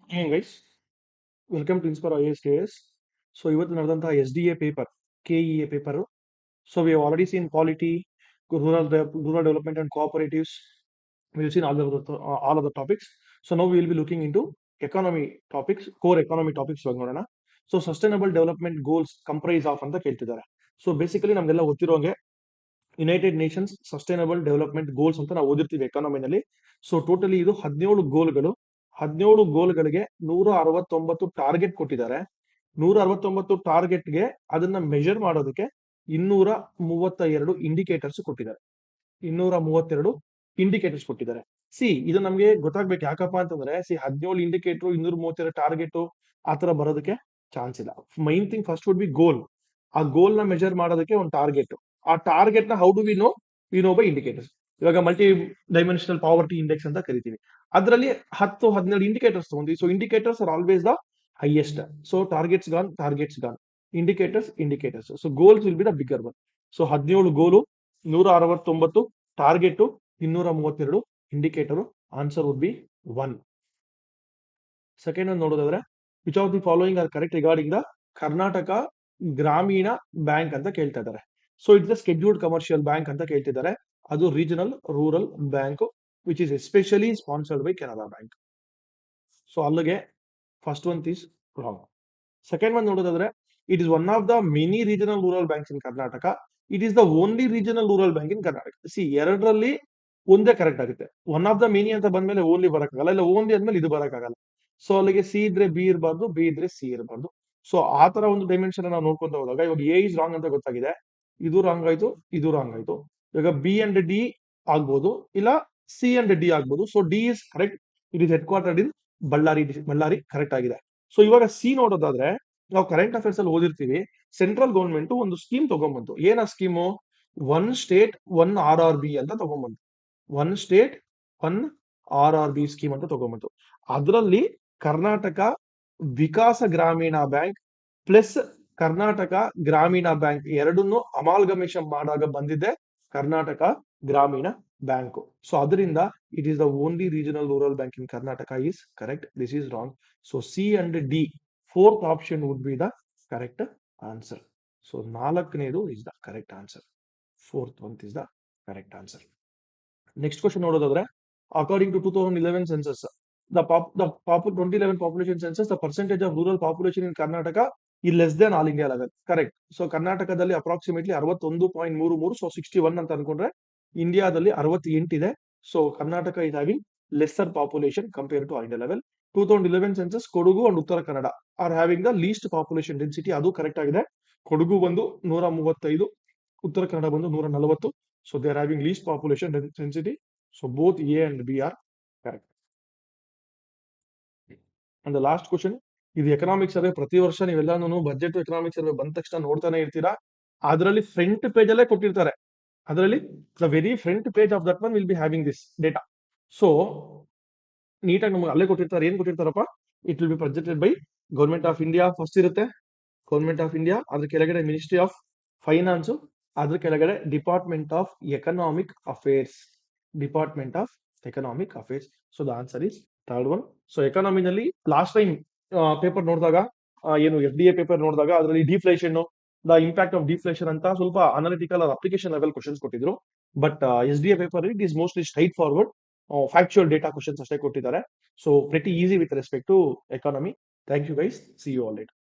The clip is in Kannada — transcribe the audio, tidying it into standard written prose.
Hey guys, welcome to Inspire IAS KS. So ಇವತ್ತು ನಡೆದಂತಹ SDA paper KEA paper. So we have already seen polity, rural development and cooperatives. We've seen all of the topics. So now we will be looking into economy topics, core economy topics ಇವಾಗ ನೋಡೋಣ. So sustainable development goals comprise of ಅಂತ ಕೇಳ್ತಿದ್ದಾರೆ. So basically ನಮ್ಗೆಲ್ಲ ಗೊತ್ತಿರೋಂಗೆ united nations sustainable development goals ಅಂತ ನಾವು ಓದಿರ್ತೀವಿ ಎಕಾನಮಿನಲ್ಲಿ. ಸೊ ಟೋಟಲಿ ಇದು 17 ಗೋಲ್ಗಳಿಗೆ 169 ಟಾರ್ಗೆಟ್ ಕೊಟ್ಟಿದ್ದಾರೆ. 169 ಟಾರ್ಗೆಟ್ಗೆ ಅದನ್ನ ಮೆಜರ್ ಮಾಡೋದಕ್ಕೆ 232 ಇಂಡಿಕೇಟರ್ಸ್ ಕೊಟ್ಟಿದ್ದಾರೆ. 232 ಇಂಡಿಕೇಟರ್ಸ್ ಕೊಟ್ಟಿದ್ದಾರೆ. ಇದು ನಮಗೆ ಗೊತ್ತಾಗ್ಬೇಕು ಯಾಕಪ್ಪ ಅಂತಂದ್ರೆ 17 ಇಂಡಿಕೇಟರ್ 232 ಟಾರ್ಗೆಟ್ ಆತರ ಬರೋದಕ್ಕೆ ಚಾನ್ಸ್ ಇಲ್ಲ. Main thing first would be goal. ಆ ಗೋಲ್ ನ ಮೆಜರ್ ಮಾಡೋದಕ್ಕೆ ಒಂದು ಟಾರ್ಗೆಟ್. ಆ ಟಾರ್ಗೆಟ್ ನ how do we know by indicators. ಇವಾಗ ಮಲ್ಟಿ ಡೈಮೆನ್ಷನಲ್ ಪಾವರ್ಟಿ ಇಂಡೆಕ್ಸ್ ಅಂತ ಕರಿತೀವಿ. ಅದರಲ್ಲಿ 10-12 ಇಂಡಿಕೇಟರ್ಸ್ ತಗೊಂಡ್ವಿ. So indicators are always the highest. So targets gone indicators. So goals will be the bigger one. So 17 goal, 169 target, 232 indicator. Answer would be 1. Second ಒಂದು ನೋಡೋದಾದ್ರೆ which of the following are correct regarding the Karnataka Grameena bank ಅಂತ ಕೇಳ್ತಾ ಇದ್ದಾರೆ. So it's scheduled commercial bank ಅಂತ ಕೇಳ್ತಿದ್ದಾರೆ. ಅದು regional rural bank which is especially sponsored by Canara bank. So ಅಲ್ಲಿಗೆ first one is wrong. Second one ನೋಡೋದಾದ್ರೆ it is one of the many regional rural banks in Karnataka. It is the only regional rural bank in Karnataka. ಎರಡರಲ್ಲಿ ಒಂದೇ ಕರೆಕ್ಟ್ ಆಗುತ್ತೆ. ಒನ್ ಆಫ್ ದ ಮೆನಿ ಅಂತ ಬಂದ್ಮೇಲೆ ಓನ್ಲಿ ಬರಕ್ಕಾಗಲ್ಲ, ಇಲ್ಲ ಓನ್ಲಿ ಅಂದ್ಮೇಲೆ ಇದು ಬರಕ್ಕಾಗಲ್ಲ. ಸೊ ಅಲ್ಲಿಗೆ ಸಿ ಇದ್ರೆ ಬಿ ಇರಬಾರ್ದು, ಬಿ ಇದ್ರೆ ಸಿ ಇರಬಾರ್ದು. ಸೊ ಆ ತರ ಒಂದು ಡೈಮೆನ್ಷನ್ ನಾವು ನೋಡ್ಕೊಂತ ಹೋದಾಗ ಇವಾಗ ಎ ಇಸ್ ರಾಂಗ್ ಅಂತ ಗೊತ್ತಾಗಿದೆ. ಇದು ರಾಂಗ್ ಆಯ್ತು, ಇದು ರಾಂಗ್ ಆಯ್ತು. ಇವಾಗ ಬಿ ಅಂಡ್ ಡಿ ಆಗ್ಬೋದು, ಇಲ್ಲ ಸಿ ಅಂಡ್ ಡಿ ಆಗ್ಬೋದು. So D is correct. It is headquartered in Ballari correct ಆಗಿದೆ. ಸೊ ಇವಾಗ ಸಿ ನೋಡೋದಾದ್ರೆ ನಾವು ಕರೆಂಟ್ ಅಫೇರ್ಸ್ ಅಲ್ಲಿ ಓದಿರ್ತೀವಿ, ಸೆಂಟ್ರಲ್ ಗೌರ್ಮೆಂಟ್ ಒಂದು ಸ್ಕೀಮ್ ತಗೊಂಡ್ಬಂತು. ಏನ scheme? One state one RRB ಅಂತ ತಗೊಂಡ್ಬಂತು. One state one RRB scheme ಅಂತ ತಗೊಂಡ್ಬಂತು. ಅದರಲ್ಲಿ ಕರ್ನಾಟಕ ವಿಕಾಸ ಗ್ರಾಮೀಣ bank plus Karnataka Grameena bank ಎರಡನ್ನೂ ಅಮಾಲ್ಗಮೇಷನ್ ಮಾಡಾಗ ಬಂದಿದೆ ಕರ್ನಾಟಕ ಗ್ರಾಮೀಣ ಬ್ಯಾಂಕ್. ಸೊ ಅದರಿಂದ it is the only regional rural bank in Karnataka is correct. This is wrong. So C and D, fourth option would be the correct answer. So 4ನೇದು is the correct answer. Fourth one is the correct answer. Next question ನೋಡೋದಾದ್ರೆ according to 2011 census, the 2011 population census, the percentage of rural population in Karnataka is less than all India level. Correct. So ಕರ್ನಾಟಕದಲ್ಲಿ ಅಪ್ರಾಕ್ಸಿಮೇಟ್ಲಿ 61.33, ಸೊ 61 ಅಂತ ಅನ್ಕೊಂಡ್ರೆ ಇಂಡಿಯಾದಲ್ಲಿ 68 ಇದೆ. So Karnataka is having lesser population compare to all India level. 2011 census Kodagu and Uttara Kannada are having the least population density. ಅದು ಕರೆಕ್ಟ್ ಆಗಿದೆ. ಕೊಡಗು ಬಂದು 135, ಉತ್ತರ ಕನ್ನಡ ಬಂದು 140. So they are having least population density. So both A and B are correct. And last question, ಇದು ಎಕನಾಮಿಕ್ ಸರ್ವೆ. ಪ್ರತಿ ವರ್ಷ ನೀವೆಲ್ಲಾನು ಬಜೆಟ್ ಎಕನಾಮಿಕ್ ಸರ್ವೆ ಬಂದ ತಕ್ಷಣ ನೋಡ್ತಾನೆ ಇರ್ತೀರಾ. ಅದರಲ್ಲಿ ಫ್ರಂಟ್ ಪೇಜ್ ಅಲ್ಲೇ ಕೊಟ್ಟಿರ್ತಾರೆ. ಅದರಲ್ಲಿ the very front page of that one will be having this data. So ನೀಟಾಗಿ ನಮಗೆ ಅಲ್ಲೇ ಕೊಟ್ಟಿರ್ತಾರೆ. ಏನ್ ಕೊಟ್ಟಿರ್ತಾರಪ್ಪ? It will be presented by government of India first ಇರುತ್ತೆ. ಗೌರ್ಮೆಂಟ್ ಆಫ್ ಇಂಡಿಯಾ, ಅದ್ರ ಕೆಳಗಡೆ ಮಿನಿಸ್ಟ್ರಿ ಆಫ್ ಫೈನಾನ್ಸ್, ಅದ್ರ ಕೆಳಗಡೆ department of economic affairs. Department of economic affairs. So the answer is third one. So ಎಕನಾಮಿನಲ್ಲಿ ಲಾಸ್ಟ್ ಟೈಮ್ ಪೇಪರ್ ನೋಡಿದಾಗ, ಏನು FDA ಪೇಪರ್ ನೋಡಿದಾಗ ಅದರಲ್ಲಿ deflation, the impact of deflation ಅಂತ ಸ್ವಲ್ಪ ಅನಾಲಿಟಿಕಲ್ ಅಪ್ಲಿಕೇಶನ್ ಲೆವೆಲ್ ಕ್ವಶನ್ಸ್ ಕೊಟ್ಟಿದ್ರು. But SDA paper it is mostly straight forward, factual data questions ಅಷ್ಟೇ ಕೊಟ್ಟಿದ್ದಾರೆ. So pretty easy with respect to economy. Thank you guys. See you all litre.